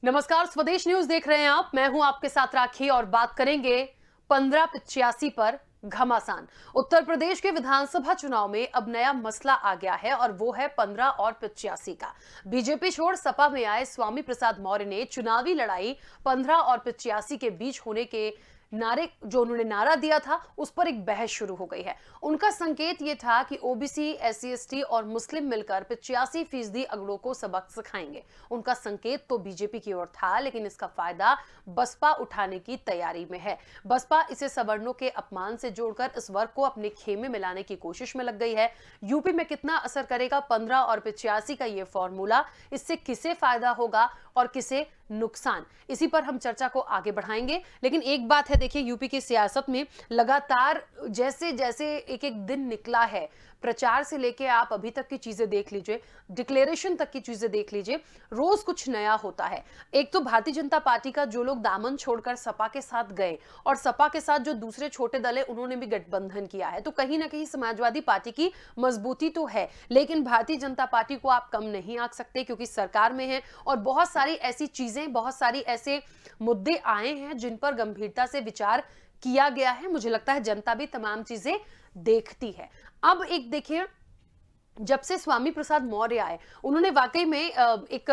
नमस्कार, स्वदेश न्यूज देख रहे हैं आप। मैं हूं आपके साथ राखी और बात करेंगे 1585 पर घमासान। उत्तर प्रदेश के विधानसभा चुनाव में अब नया मसला आ गया है और वो है 15 और 85 का। बीजेपी छोड़ सपा में आए स्वामी प्रसाद मौर्य ने चुनावी लड़ाई 15 और 85 के बीच होने के नारे जो उन्होंने नारा दिया था उस पर एक बहस शुरू हो गई है। उनका संकेत ये था कि ओबीसी, एससी, एसटी और मुस्लिम मिलकर 85% अगड़ों को सबक सिखाएंगे। उनका संकेत तो बीजेपी की ओर था, लेकिन इसका फायदा बसपा उठाने की तैयारी में है। बसपा इसे सवर्णों के अपमान से जोड़कर इस वर्ग को अपने खेमे में लाने की कोशिश में लग गई है। यूपी में कितना असर करेगा 15 और 85 का ये फॉर्मूला, इससे किसे फायदा होगा और किसे नुकसान, इसी पर हम चर्चा को आगे बढ़ाएंगे। लेकिन एक बात है, देखिए यूपी की सियासत में लगातार जैसे जैसे एक एक दिन निकला है, प्रचार से लेके आप अभी तक की चीजें देख लीजिए, डिक्लेरेशन तक की चीजें देख लीजिए, रोज कुछ नया होता है। एक तो भारतीय जनता पार्टी का जो लोग दामन छोड़कर सपा के साथ गए और सपा के साथ जो दूसरे छोटे दल है उन्होंने भी गठबंधन किया है, तो कहीं ना कहीं समाजवादी पार्टी की मजबूती तो है। लेकिन भारतीय जनता पार्टी को आप कम नहीं आंक सकते क्योंकि सरकार में है और बहुत सारी ऐसी चीजें, बहुत सारी ऐसे मुद्दे आए हैं जिन पर गंभीरता से विचार किया गया है। मुझे लगता है जनता भी तमाम चीजें देखती है। अब एक देखिए, जब से स्वामी प्रसाद मौर्य आए, उन्होंने वाकई में एक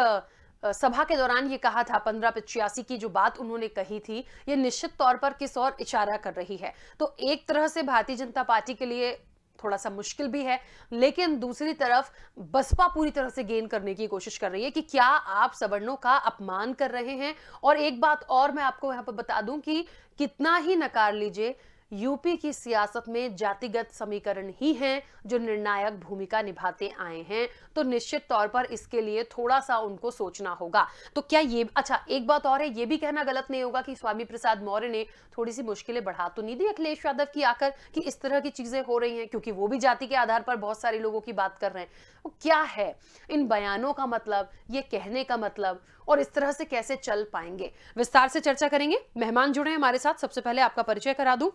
सभा के दौरान ये कहा था, 1585 की जो बात उन्होंने कही थी, ये निश्चित तौर पर किस ओर इशारा कर रही है। तो एक तरह से भारतीय जनता पार्टी के लिए थोड़ा सा मुश्किल भी है, लेकिन दूसरी तरफ बसपा पूरी तरह से गेन करने की कोशिश कर रही है कि क्या आप सवर्णों का अपमान कर रहे हैं। और एक बात और मैं आपको यहां पर बता दूं कि कितना ही नकार लीजिए, यूपी की सियासत में जातिगत समीकरण ही हैं जो निर्णायक भूमिका निभाते आए हैं, तो निश्चित तौर पर इसके लिए थोड़ा सा उनको सोचना होगा। तो क्या ये, अच्छा एक बात और है, ये भी कहना गलत नहीं होगा कि स्वामी प्रसाद मौर्य ने थोड़ी सी मुश्किलें बढ़ा तो नहीं दी अखिलेश यादव की आकर कि इस तरह की चीजें हो रही हैं, क्योंकि वो भी जाति के आधार पर बहुत सारे लोगों की बात कर रहे हैं। वो क्या है इन बयानों का मतलब, ये कहने का मतलब, और इस तरह से कैसे चल पाएंगे, विस्तार से चर्चा करेंगे। मेहमान जुड़े हैं हमारे साथ। सबसे पहले आपका परिचय करा दूं।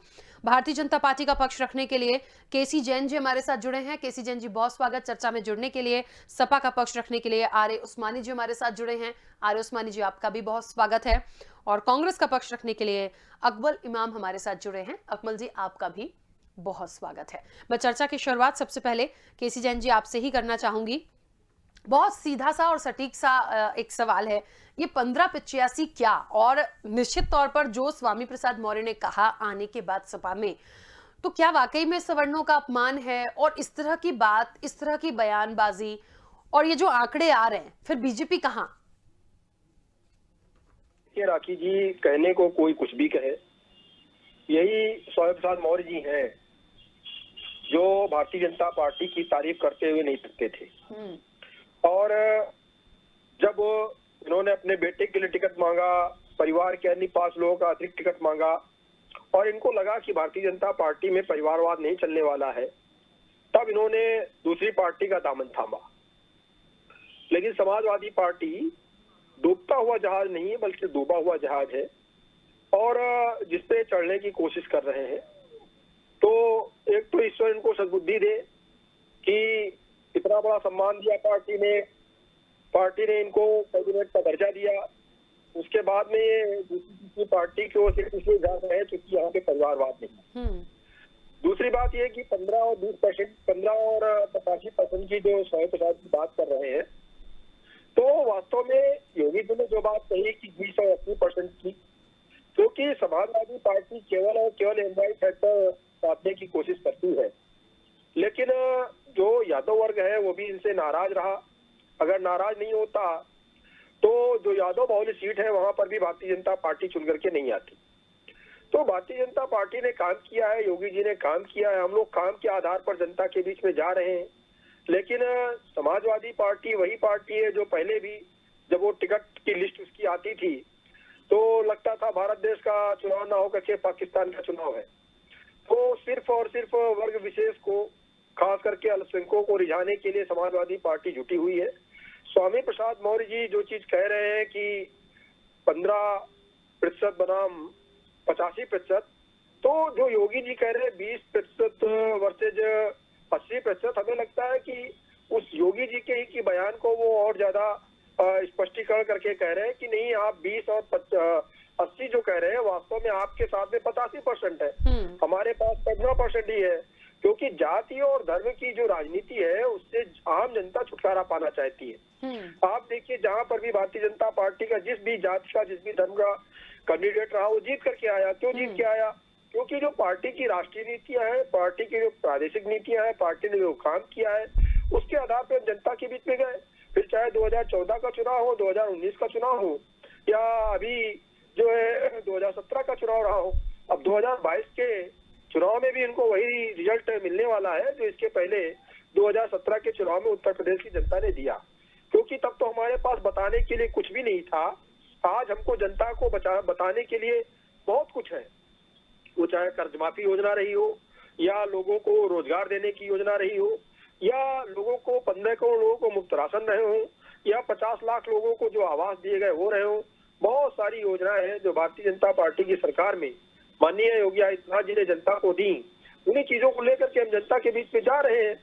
भारतीय जनता पार्टी का पक्ष रखने के लिए केसी जैन जी हमारे साथ जुड़े हैं। केसी जैन जी, बहुत स्वागत चर्चा में जुड़ने के लिए। सपा का पक्ष रखने के लिए आर्य उस्मानी जी हमारे साथ जुड़े हैं। आर्य उस्मानी जी, आपका भी बहुत स्वागत है। और कांग्रेस का पक्ष रखने के लिए अकमल इमाम हमारे साथ जुड़े हैं। अकमल जी, आपका भी बहुत स्वागत है। मैं चर्चा की शुरुआत सबसे पहले केसी जैन जी आपसे ही करना चाहूंगी। बहुत सीधा सा और सटीक सा एक सवाल है, ये 1585 क्या, और निश्चित तौर पर जो स्वामी प्रसाद मौर्य ने कहा आने के बाद सपा में, तो क्या वाकई में सवर्णों का अपमान है? और इस तरह की बात, इस तरह की बयानबाजी और ये जो आंकड़े आ रहे हैं, फिर बीजेपी कहां? ये राखी जी, कहने को कोई कुछ भी कहे, यही स्वामी प्रसाद मौर्य जी हैं जो भारतीय जनता पार्टी की तारीफ करते हुए नहीं थकते थे। और जब इन्होंने अपने बेटे के लिए टिकट मांगा, परिवार के अन्य 5 लोगों का अतिरिक्त टिकट मांगा और इनको लगा कि भारतीय जनता पार्टी में परिवारवाद नहीं चलने वाला है, तब इन्होंने दूसरी पार्टी का दामन थामा। लेकिन समाजवादी पार्टी डूबता हुआ जहाज नहीं है बल्कि डूबा हुआ जहाज है और जिसपे चढ़ने की कोशिश कर रहे हैं। तो एक तो ईश्वर इनको सद्बुद्धि दे कि इतना बड़ा सम्मान दिया पार्टी ने इनको कैबिनेट का दर्जा दिया। उसके बाद में ये दूसरी पार्टी की ओर से इसलिए जा रहे हैं क्योंकि यहाँ पे परिवारवाद नहीं। दूसरी बात ये कि 15 और 20%, 15 और 85% की जो स्वामी प्रसाद की बात कर रहे हैं, तो वास्तव में योगी जी ने जो बात कही कि 20 और 80% की, क्योंकि समाजवादी पार्टी केवल और केवल एनवाई फैक्टर साधने की कोशिश करती है, लेकिन जो यादव वर्ग है वो भी इनसे नाराज रहा। अगर नाराज नहीं होता तो जो यादव बहुल सीट है वहां पर भी भारतीय जनता पार्टी चुन करके नहीं आती। तो भारतीय जनता पार्टी ने काम किया है, योगी जी ने काम किया है, हम लोग काम के आधार पर जनता के बीच में जा रहे हैं। लेकिन समाजवादी पार्टी वही पार्टी है जो पहले भी जब वो टिकट की लिस्ट उसकी आती थी तो लगता था भारत देश का चुनाव ना होकर के पाकिस्तान का चुनाव है। तो सिर्फ और सिर्फ वर्ग विशेष को, खास करके अल्पसंख्यकों को रिझाने के लिए समाजवादी पार्टी जुटी हुई है। स्वामी प्रसाद मौर्य जी जो चीज कह रहे हैं कि 15% बनाम 85%, तो जो योगी जी कह रहे हैं 20% वर्सेज 80%, हमें लगता है कि उस योगी जी के ही की बयान को वो और ज्यादा स्पष्टीकरण करके कह रहे हैं कि नहीं, आप 20 और 80 जो कह रहे हैं, वास्तव में आपके साथ में 85% है, हमारे पास 15% ही है। क्योंकि जाति और धर्म की जो राजनीति है उससे आम जनता छुटकारा पाना चाहती है। आप देखिए, जहां पर भी भारतीय जनता पार्टी का जिस भी जाति का, जिस भी धर्म का कैंडिडेट रहा, वो जीत करके आया। क्यों जीत के आया? क्योंकि जो पार्टी की राष्ट्रीय नीतियां हैं, पार्टी की जो प्रादेशिक नीतियां हैं, पार्टी ने जो काम किया है, उसके आधार पर जनता के बीच में गए। फिर चाहे 2014 का चुनाव हो, 2019 का चुनाव हो, या अभी जो है 2017 का चुनाव रहा हो, अब 2022 के चुनाव में भी इनको वही रिजल्ट मिलने वाला है जो इसके पहले 2017 के चुनाव में उत्तर प्रदेश की जनता ने दिया। क्योंकि तब तो हमारे पास बताने के लिए कुछ भी नहीं था। आज हमको जनता को बताने के लिए बहुत कुछ है। वो चाहे कर्ज माफी योजना रही हो, या लोगों को रोजगार देने की योजना रही हो, या लोगों को 15 करोड़ लोगों को मुफ्त राशन रहे हो, या 50 लाख लोगों को जो आवास दिए गए वो रहे हो। बहुत सारी योजनाएं हैं जो भारतीय जनता पार्टी की सरकार में माननीय योगी आदित्यनाथ जी ने जनता को दी। उन्हीं चीजों को लेकर के हम जनता के बीच में जा रहे हैं।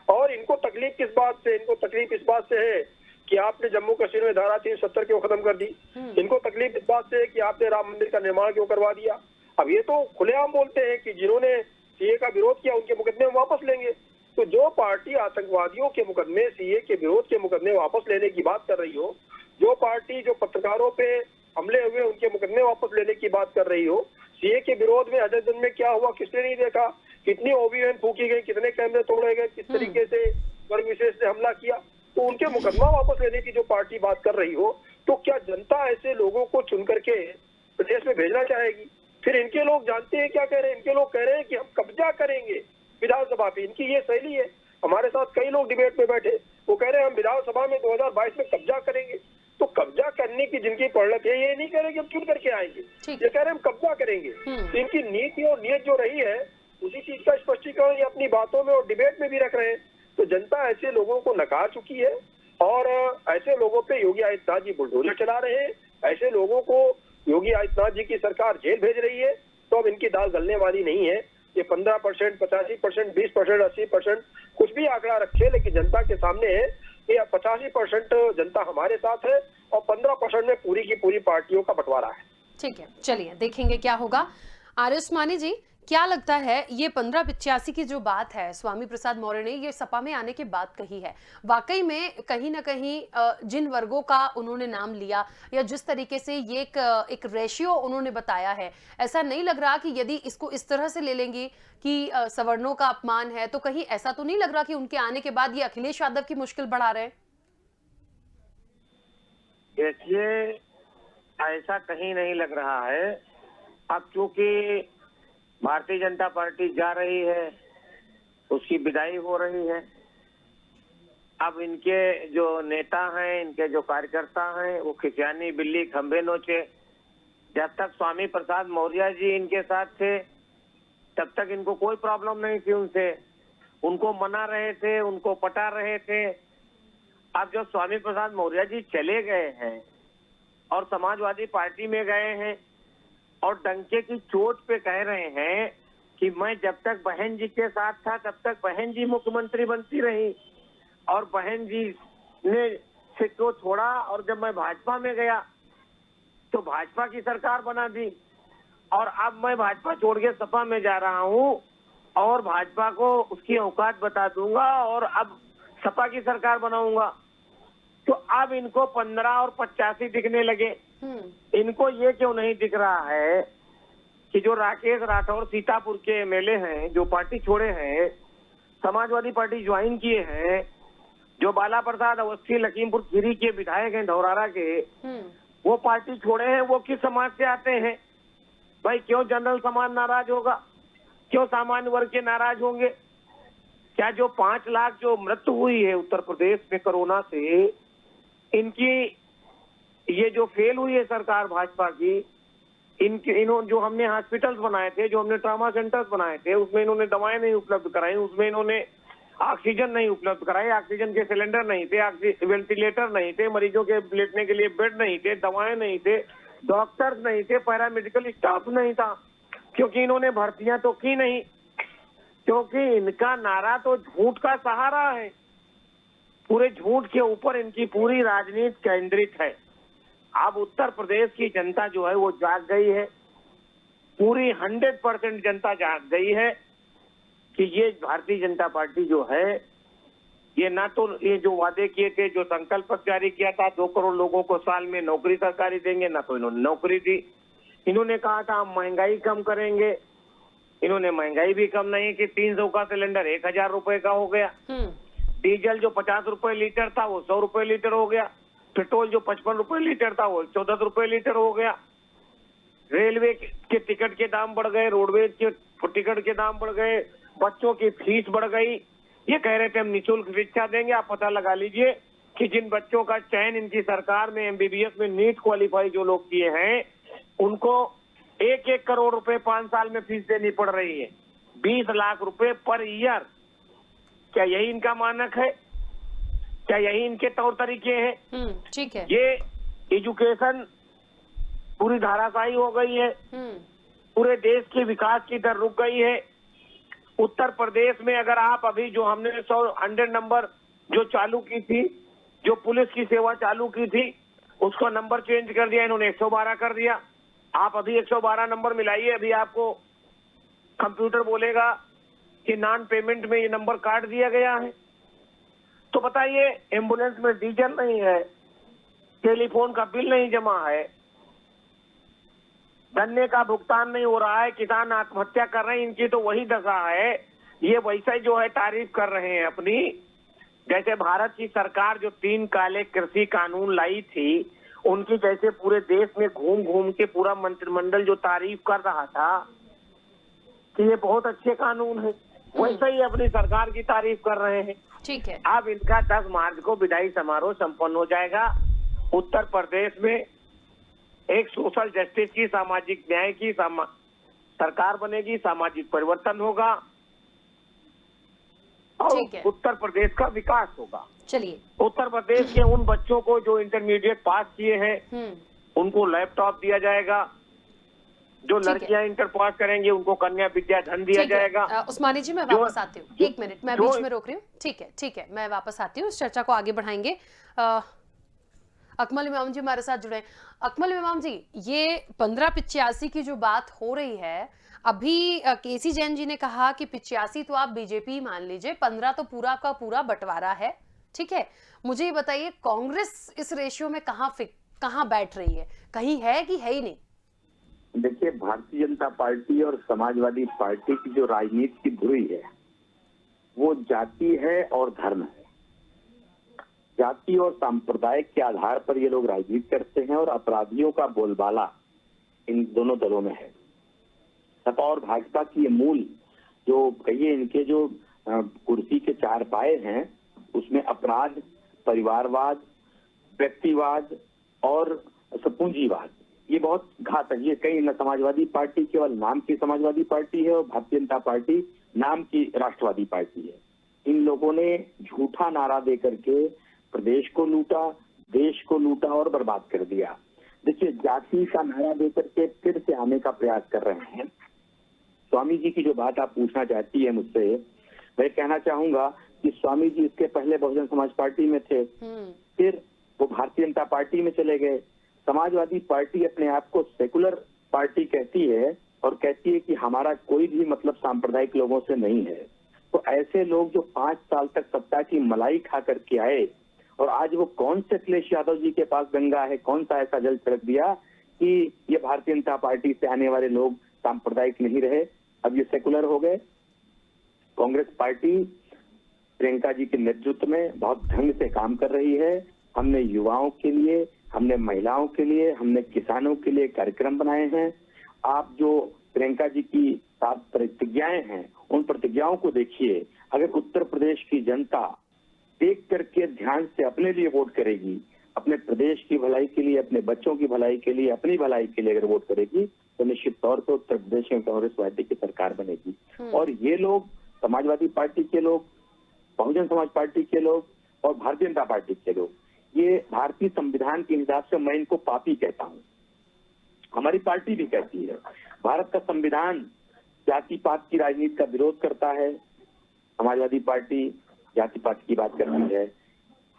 और इनको तकलीफ किस बात से? इनको तकलीफ इस बात से है कि आपने जम्मू कश्मीर में धारा 370 क्यों खत्म कर दी। इनको तकलीफ इस बात से है कि आपने राम मंदिर का निर्माण क्यों करवा दिया। अब ये तो खुलेआम बोलते हैं कि जिन्होंने सीए का विरोध किया उनके मुकदमे हम वापस लेंगे। तो जो पार्टी आतंकवादियों के मुकदमे, सीए के विरोध के मुकदमे वापस लेने की बात कर रही हो, जो पार्टी जो पत्रकारों पे हमले हुए उनके मुकदमे वापस लेने की बात कर रही हो, सीए के विरोध में हजरतगंज में क्या हुआ किसने नहीं देखा? कितनी ओबीएन फूकी गई, कितने कैमरे तोड़े गए, किस तरीके से वर्ग विशेष से हमला किया। तो उनके मुकदमा वापस लेने की जो पार्टी बात कर रही हो, तो क्या जनता ऐसे लोगों को चुन करके प्रदेश में भेजना चाहेगी? फिर इनके लोग जानते हैं क्या कह रहे हैं? इनके लोग कह रहे हैं कि हम कब्जा करेंगे विधानसभा पे। इनकी ये शैली है। हमारे साथ कई लोग डिबेट में बैठे, वो कह रहे हैं हम विधानसभा में 2022 में कब्जा करेंगे। तो कब्जा करने की जिनकी पड़क है, ये नहीं कह रहे कि हम चुन करके आएंगे, ये कह रहे हैं हम कब्जा करेंगे। तो इनकी नीति और नियत जो रही है उसी चीज का स्पष्टीकरण ये अपनी बातों में और डिबेट में भी रख रहे हैं। तो जनता ऐसे लोगों को नकार चुकी है और ऐसे लोगों पे योगी आदित्यनाथ जी बुलडोजर चला रहे हैं। ऐसे लोगों को योगी आदित्यनाथ जी की सरकार जेल भेज रही है। तो अब इनकी दाल गलने वाली नहीं है। ये 15%, 85%, 20%, 80% कुछ भी आंकड़ा रखे, लेकिन जनता के सामने है कि 85% जनता हमारे साथ है और 15% में पूरी की पूरी पार्टियों का बंटवारा है। ठीक है, चलिए देखेंगे क्या होगा। आर्य उस्मानी जी, क्या लगता है ये 1585 की जो बात है स्वामी प्रसाद मौर्य ने ये सपा में आने के बाद कही है, वाकई में कहीं ना कहीं जिन वर्गों का उन्होंने नाम लिया या जिस तरीके से ये एक रेशियो उन्होंने बताया है, ऐसा नहीं लग रहा कि यदि इसको इस तरह से ले लेंगे कि सवर्णों का अपमान है, तो कहीं ऐसा तो नहीं लग रहा कि उनके आने के बाद ये अखिलेश यादव की मुश्किल बढ़ा रहे हैं? देखिए, ऐसा कहीं नहीं लग रहा है। अब चूंकि भारतीय जनता पार्टी जा रही है, उसकी विदाई हो रही है। अब इनके जो नेता हैं, इनके जो कार्यकर्ता हैं, वो खिसियानी बिल्ली खंभे नोचे। जब तक स्वामी प्रसाद मौर्य जी इनके साथ थे तब तक इनको कोई प्रॉब्लम नहीं थी उनसे, उनको मना रहे थे, उनको पटा रहे थे। अब जब स्वामी प्रसाद मौर्य जी चले गए हैं और समाजवादी पार्टी में गए हैं और डंके की चोट पे कह रहे हैं कि मैं जब तक बहन जी के साथ था तब तक बहन जी मुख्यमंत्री बनती रही और बहन जी ने से को छोड़ा और जब मैं भाजपा में गया तो भाजपा की सरकार बना दी और अब मैं भाजपा छोड़ के सपा में जा रहा हूँ और भाजपा को उसकी औकात बता दूंगा और अब सपा की सरकार बनाऊंगा। तो अब इनको 15 और 85 दिखने लगे। इनको ये क्यों नहीं दिख रहा है कि जो राकेश राठौर सीतापुर के एमएलए हैं, जो पार्टी छोड़े हैं, समाजवादी पार्टी ज्वाइन किए हैं, जो बाला प्रसाद अवस्थी लखीमपुर खीरी के विधायक हैं धौरारा के, वो पार्टी छोड़े हैं, वो किस समाज से आते हैं? भाई क्यों जनरल समाज नाराज होगा? क्यों सामान्य वर्ग के नाराज होंगे? क्या जो 5 लाख जो मृत्यु हुई है उत्तर प्रदेश में कोरोना से, इनकी ये जो फेल हुई है सरकार भाजपा की, इन्होंने जो हमने हॉस्पिटल्स बनाए थे, जो हमने ट्रॉमा सेंटर्स बनाए थे, उसमें इन्होंने दवाएं नहीं उपलब्ध कराई, उसमें इन्होंने ऑक्सीजन नहीं उपलब्ध कराई, ऑक्सीजन के सिलेंडर नहीं थे, वेंटिलेटर नहीं थे, मरीजों के लेटने के लिए बेड नहीं थे, दवाएं नहीं थे, डॉक्टर्स नहीं थे, पैरामेडिकल स्टाफ नहीं था, क्योंकि इन्होंने भर्तियां तो की नहीं, क्योंकि इनका नारा तो झूठ का सहारा है। पूरे झूठ के ऊपर इनकी पूरी राजनीति केंद्रित है। अब उत्तर प्रदेश की जनता जो है वो जाग गई है, पूरी 100% जनता जाग गई है कि ये भारतीय जनता पार्टी जो है ये ना तो ये जो वादे किए थे, जो संकल्प पत्र जारी किया था 2 करोड़ लोगों को साल में नौकरी सरकारी देंगे, ना तो इन्होंने नौकरी दी। इन्होंने कहा था हम महंगाई कम करेंगे, इन्होंने महंगाई भी कम नहीं की। 300 का सिलेंडर 1000 रुपए का हो गया। डीजल जो 50 रुपए लीटर था वो 100 रुपए लीटर हो गया। पेट्रोल जो 55 रुपए लीटर था वो 14 रुपए लीटर हो गया। रेलवे के टिकट के दाम बढ़ गए, रोडवेज के टिकट के दाम बढ़ गए, बच्चों की फीस बढ़ गई। ये कह रहे थे हम निःशुल्क शिक्षा देंगे। आप पता लगा लीजिए कि जिन बच्चों का चयन इनकी सरकार में एमबीबीएस में नीट क्वालिफाई जो लोग किए हैं, उनको 1-1 करोड़ रुपए 5 साल में फीस देनी पड़ रही है, 20 लाख रुपए पर ईयर। क्या यही इनका मानक है? क्या यही इनके तौर तरीके हैं? ठीक है। ये एजुकेशन पूरी धाराशायी हो गई है, पूरे देश के विकास की दर रुक गई है। उत्तर प्रदेश में अगर आप अभी जो हमने 100 नंबर जो चालू की थी, जो पुलिस की सेवा चालू की थी, उसका नंबर चेंज कर दिया इन्होंने, 112 कर दिया। आप अभी 112 नंबर मिलाइए, अभी आपको कंप्यूटर बोलेगा कि नॉन पेमेंट में ये नंबर काट दिया गया है। तो बताइए, एम्बुलेंस में डीजल नहीं है, टेलीफोन का बिल नहीं जमा है, गन्ने का भुगतान नहीं हो रहा है, किसान आत्महत्या कर रहे हैं, इनकी तो वही दशा है। ये वैसे जो है तारीफ कर रहे हैं अपनी, जैसे भारत की सरकार जो 3 काले कृषि कानून लाई थी, उनकी जैसे पूरे देश में घूम घूम के पूरा मंत्रिमंडल जो तारीफ कर रहा था कि ये बहुत अच्छे कानून है, वैसे ही अपनी सरकार की तारीफ कर रहे हैं। ठीक है। अब इनका 10 मार्च को विदाई समारोह संपन्न हो जाएगा। उत्तर प्रदेश में एक सोशल जस्टिस की, सामाजिक न्याय की सरकार बनेगी, सामाजिक परिवर्तन होगा और उत्तर प्रदेश का विकास होगा। चलिए, उत्तर प्रदेश के उन बच्चों को जो इंटरमीडिएट पास किए हैं उनको लैपटॉप दिया जाएगा, जो लड़कियां इंटर पास करेंगे उनको कन्या विद्या धन दिया जाएगा। उस्मानी जी, मैं वापस आती हूँ, 1 मिनट, मैं बीच में रोक रही हूँ। ठीक है, मैं वापस आती हूँ, इस चर्चा को आगे बढ़ाएंगे। अकमल इमाम जी हमारे साथ जुड़े। अकमल इमाम जी, ये 1585 की जो बात हो रही है, अभी केसी जैन जी ने कहा कि 85 तो आप बीजेपी मान लीजिए, 15 तो पूरा का पूरा बंटवारा है। ठीक है, मुझे ये बताइए, कांग्रेस इस रेशियो में कहाँ बैठ रही है? कहीं है कि है ही नहीं? देखिए, भारतीय जनता पार्टी और समाजवादी पार्टी की जो राजनीति की धुरी है वो जाति है और धर्म है। जाति और सांप्रदायिक के आधार पर ये लोग राजनीति करते हैं और अपराधियों का बोलबाला इन दोनों दलों में है। सपा और भाजपा की ये मूल जो कहिए इनके जो कुर्सी के 4 पाए हैं, उसमें अपराध, परिवारवाद, व्यक्तिवाद और पूंजीवाद, ये बहुत घातक। ये कई न समाजवादी पार्टी केवल नाम की समाजवादी पार्टी है और भारतीय जनता पार्टी नाम की राष्ट्रवादी पार्टी है। इन लोगों ने झूठा नारा दे करके प्रदेश को लूटा, देश को लूटा और बर्बाद कर दिया। देखिए, जाति का नारा दे करके फिर से आने का प्रयास कर रहे हैं। स्वामी जी की जो बात आप पूछना चाहती है मुझसे, मैं कहना चाहूंगा कि स्वामी जी इसके पहले बहुजन समाज पार्टी में थे, फिर वो भारतीय जनता पार्टी में चले गए। समाजवादी पार्टी अपने आप को सेकुलर पार्टी कहती है और कहती है कि हमारा कोई भी मतलब सांप्रदायिक लोगों से नहीं है। तो ऐसे लोग जो 5 साल तक सत्ता की मलाई खा करके आए और आज वो कौन से अखिलेश यादव जी के पास गंगा है, कौन सा ऐसा जल छिड़क दिया कि ये भारतीय जनता पार्टी से आने वाले लोग सांप्रदायिक नहीं रहे, अब ये सेकुलर हो गए। कांग्रेस पार्टी प्रियंका जी के नेतृत्व में बहुत ढंग से काम कर रही है। हमने युवाओं के लिए, हमने महिलाओं के लिए, हमने किसानों के लिए कार्यक्रम बनाए हैं। आप जो प्रियंका जी की 7 प्रतिज्ञाएं हैं, उन प्रतिज्ञाओं को देखिए। अगर उत्तर प्रदेश की जनता देख करके ध्यान से अपने लिए वोट करेगी, अपने प्रदेश की भलाई के लिए, अपने बच्चों की भलाई के लिए, अपनी भलाई के लिए अगर वोट करेगी तो निश्चित तौर पर उत्तर प्रदेश में कांग्रेस पार्टी की सरकार बनेगी। और ये लोग, समाजवादी पार्टी के लोग, बहुजन समाज पार्टी के लोग और भारतीय जनता पार्टी के लोग, ये भारतीय संविधान के हिसाब से मैं इनको पापी कहता हूँ। हमारी पार्टी भी कहती है भारत का संविधान जाति पात की राजनीति का विरोध करता है। समाजवादी पार्टी जाति पात की बात करती है।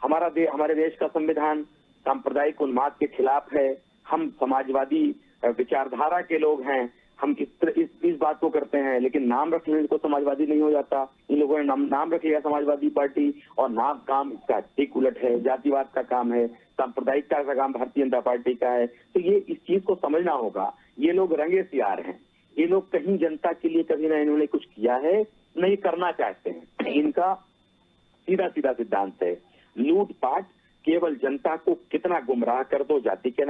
हमारे देश का संविधान सांप्रदायिक उन्माद के खिलाफ है। हम समाजवादी विचारधारा के लोग हैं। हम इस बात को करते हैं, लेकिन नाम रखने को समाजवादी नहीं हो जाता। इन लोगों ने नाम रख लिया समाजवादी पार्टी, और नाम काम इसका ठीक उलट है। जातिवाद का काम है, सांप्रदायिकता का काम भारतीय जनता पार्टी का है। तो ये इस चीज को समझना होगा। ये लोग रंगे सियार हैं। ये लोग कहीं जनता के लिए कभी ना इन्होंने कुछ किया है, नहीं करना चाहते हैं। इनका सीधा सीधा सिद्धांत है, लूटपाट, केवल जनता को कितना गुमराह कर दो जाति के नाम